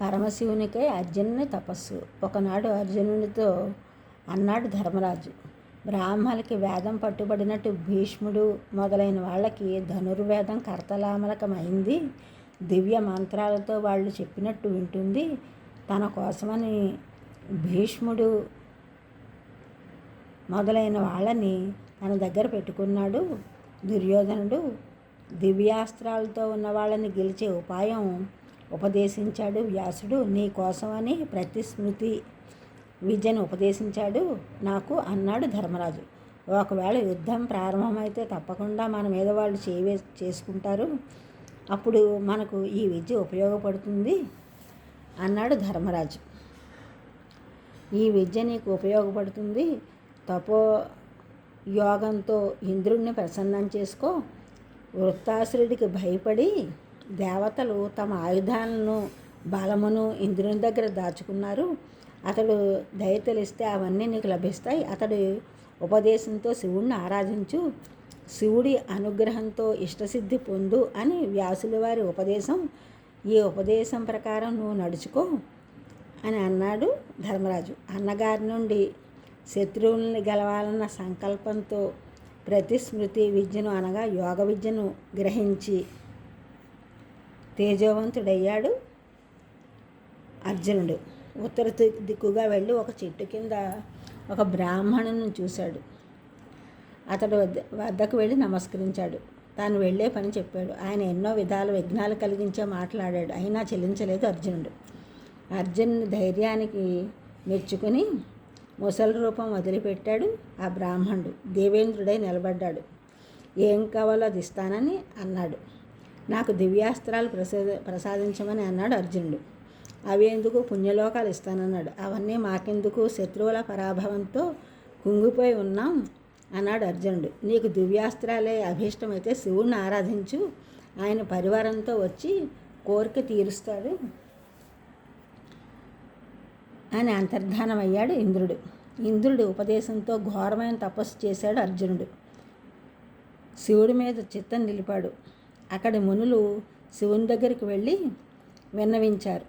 పరమశివునికై అర్జునుని తపస్సు. ఒకనాడు అర్జునునితో అన్నాడు ధర్మరాజు, బ్రాహ్మలకి వేదం పట్టుబడినట్టు భీష్ముడు మొదలైన వాళ్ళకి ధనుర్వేదం కర్తలామలకమైంది. దివ్య మంత్రాలతో వాళ్ళు చెప్పినట్టు వింటుంది. తన కోసమని భీష్ముడు మొదలైన వాళ్ళని తన దగ్గర పెట్టుకున్నాడు దుర్యోధనుడు. దివ్యాస్త్రాలతో ఉన్న వాళ్ళని గెలిచే ఉపాయం ఉపదేశించాడు వ్యాసుడు. నీ కోసమని ప్రతిస్మృతి విద్యను ఉపదేశించాడు నాకు అన్నాడు ధర్మరాజు. ఒకవేళ యుద్ధం ప్రారంభమైతే తప్పకుండా మన మీద వాళ్ళు చేసుకుంటారు. అప్పుడు మనకు ఈ విద్య ఉపయోగపడుతుంది అన్నాడు ధర్మరాజు. ఈ విద్య నీకు ఉపయోగపడుతుంది. తపో యోగంతో ఇంద్రుడిని ప్రసన్నం చేసుకో. వృత్తాసురుడికి భయపడి దేవతలు తమ ఆయుధాలను బలమును ఇంద్రుని దగ్గర దాచుకున్నారు. అతడు దయ తెలిస్తే అవన్నీ నీకు లభిస్తాయి. అతడి ఉపదేశంతో శివుణ్ణి ఆరాధించు. శివుడి అనుగ్రహంతో ఇష్టసిద్ధి పొందు అని వ్యాసుల వారి ఉపదేశం. ఈ ఉపదేశం ప్రకారం నువ్వు నడుచుకో అని అన్నాడు ధర్మరాజు. అన్నగారి నుండి శత్రువుల్ని గెలవాలన్న సంకల్పంతో ప్రతిస్మృతి విద్యను అనగా యోగ విద్యను గ్రహించి తేజోవంతుడయ్యాడు అర్జునుడు. ఉత్తర దిక్కుగా వెళ్ళి ఒక చెట్టు కింద ఒక బ్రాహ్మణుని చూశాడు. అతడు వద్దకు వెళ్ళి నమస్కరించాడు. తాను వెళ్ళే పని చెప్పాడు. ఆయన ఎన్నో విధాల విఘ్నాలు కలిగించే మాట్లాడాడు. అయినా చెల్లించలేదు అర్జునుడు. అర్జునుని ధైర్యానికి మెచ్చుకుని ముసలి రూపం వదిలిపెట్టాడు ఆ బ్రాహ్మణుడు. దేవేంద్రుడై నిలబడ్డాడు. ఏం కావాలో అది ఇస్తానని అన్నాడు. నాకు దివ్యాస్త్రాలు ప్రసాదించమని అన్నాడు అర్జునుడు. అవి ఎందుకు, పుణ్యలోకాలు ఇస్తానన్నాడు. అవన్నీ మాకెందుకు, శత్రువుల పరాభవంతో కుంగిపోయి ఉన్నాం అన్నాడు అర్జునుడు. నీకు దివ్యాస్త్రాలే అభీష్టమైతే శివుణ్ణి ఆరాధించు. ఆయన పరివారంతో వచ్చి కోరిక తీరుస్తాడు అని అంతర్ధానమయ్యాడు ఇంద్రుడు. ఇంద్రుడి ఉపదేశంతో ఘోరమైన తపస్సు చేశాడు అర్జునుడు. శివుడి మీద చిత్తం నిలిపాడు. అక్కడి మునులు శివుని దగ్గరికి వెళ్ళి విన్నవించారు.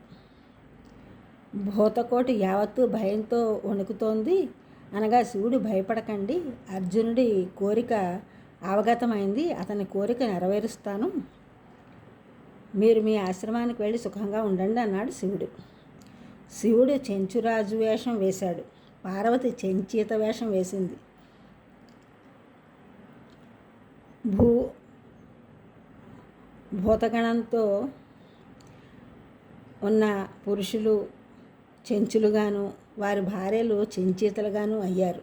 భూతకోటి యావత్తు భయంతో వణుకుతోంది అనగా శివుడు భయపడకండి, అర్జునుడి కోరిక అవగతమైంది, అతని కోరిక నెరవేరుస్తాను, మీరు మీ ఆశ్రమానికి వెళ్ళి సుఖంగా ఉండండి అన్నాడు శివుడు. శివుడు చెంచురాజు వేషం వేశాడు. పార్వతి చెంచీత వేషం వేసింది. భూతగణంతో ఉన్న పురుషులు చెంచులుగాను వారి భార్యలు చెంచీతలుగాను అయ్యారు.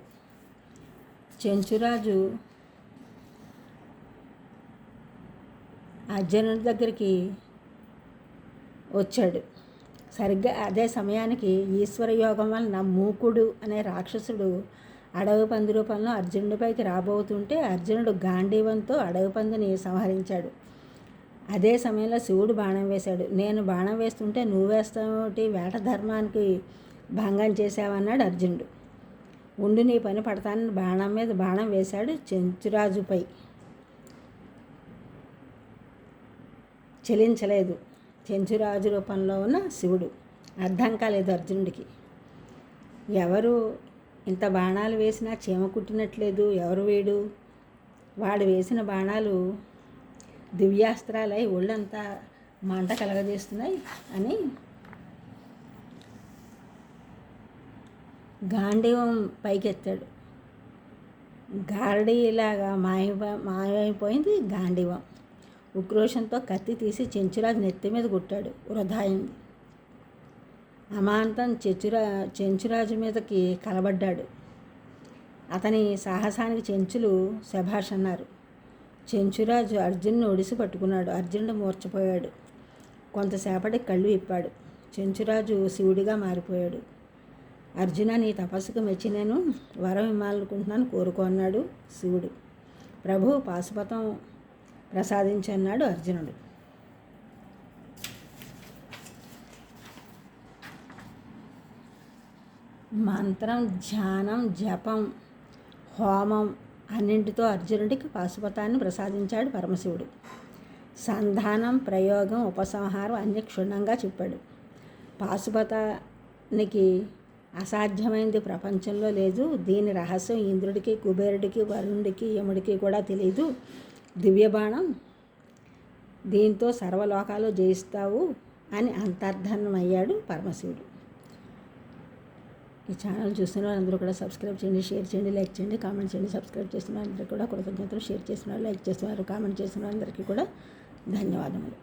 చెంచురాజు అర్జునుడి దగ్గరికి వచ్చాడు. సరిగ్గా అదే సమయానికి ఈశ్వర యోగం వలన మూకుడు అనే రాక్షసుడు అడవి పంది రూపంలో అర్జునుడిపైకి రాబోతుంటే అర్జునుడు గాంధీవంతో అడవి పందిని సంహరించాడు. అదే సమయంలో శివుడు బాణం వేశాడు. నేను బాణం వేస్తుంటే నువ్వు వేస్తావుటి, వేట ధర్మానికి భంగం చేశావన్నాడు అర్జునుడు. ఉండు నీ పని పడతానని బాణం మీద బాణం వేశాడు చెంచురాజుపై. చెలించలేదు చెంచురాజు రూపంలో ఉన్న శివుడు. అర్థం కాలేదు అర్జునుడికి. ఎవరు ఇంత బాణాలు వేసినా చీమ కుట్టినట్లేదు, ఎవరు వీడు, వాడు వేసిన బాణాలు దివ్యాస్త్రాలై ఒళ్ళంతా మంట కలగజేస్తున్నాయి అని గాంధీవం పైకెత్తాడు. గారడీలాగా మాయమైపోయింది గాంధీవం. ఉక్రోషంతో కత్తి తీసి చెంచురాజు నెత్తి మీద కొట్టాడు. వృధా అయింది. అమాంతం చెంచురాజు మీదకి కలబడ్డాడు. అతని సాహసానికి చెంచులు శభాష్ అన్నారు. చెంచురాజు అర్జునుని ఒడిసి పట్టుకున్నాడు. అర్జునుడు మూర్చపోయాడు. కొంతసేపటికి కళ్ళు విప్పాడు. చెంచురాజు శివుడిగా మారిపోయాడు. అర్జున, నీ తపస్సుకు మెచ్చి నేను వరం ఇవ్వాలనుకుంటున్నాను, కోరుకో అన్నాడు శివుడు. ప్రభు, పాశుపతం ప్రసాదించన్నాడు అర్జునుడు. మంత్రం, ధ్యానం, జపం, హోమం అన్నింటితో అర్జునుడికి పాశుపతాన్ని ప్రసాదించాడు పరమశివుడు. సంధానం, ప్రయోగం, ఉపసంహారం అన్ని క్షుణ్ణంగా చెప్పాడు. పాశుపతానికి అసాధ్యమైనది ప్రపంచంలో లేదు. దీని రహస్యం ఇంద్రుడికి, కుబేరుడికి, వరుణుడికి, యముడికి కూడా తెలియదు. దివ్యబాణం, దీంతో సర్వలోకాలు జయిస్తావు అని అంతర్ధానమయ్యాడు పరమశివుడు. ఈ ఛానల్ చూస్తున్న వాళ్ళందరూ కూడా సబ్స్క్రైబ్ చేయండి, షేర్ చేయండి, లైక్ చేయండి, కామెంట్ చేయండి. సబ్స్క్రైబ్ చేసిన వాళ్ళందరికీ కూడా కృతజ్ఞతలు. షేర్ చేసిన వాళ్ళు, లైక్ చేసిన వారు, కామెంట్ చేసిన వాళ్ళందరికీ కూడా ధన్యవాదములు.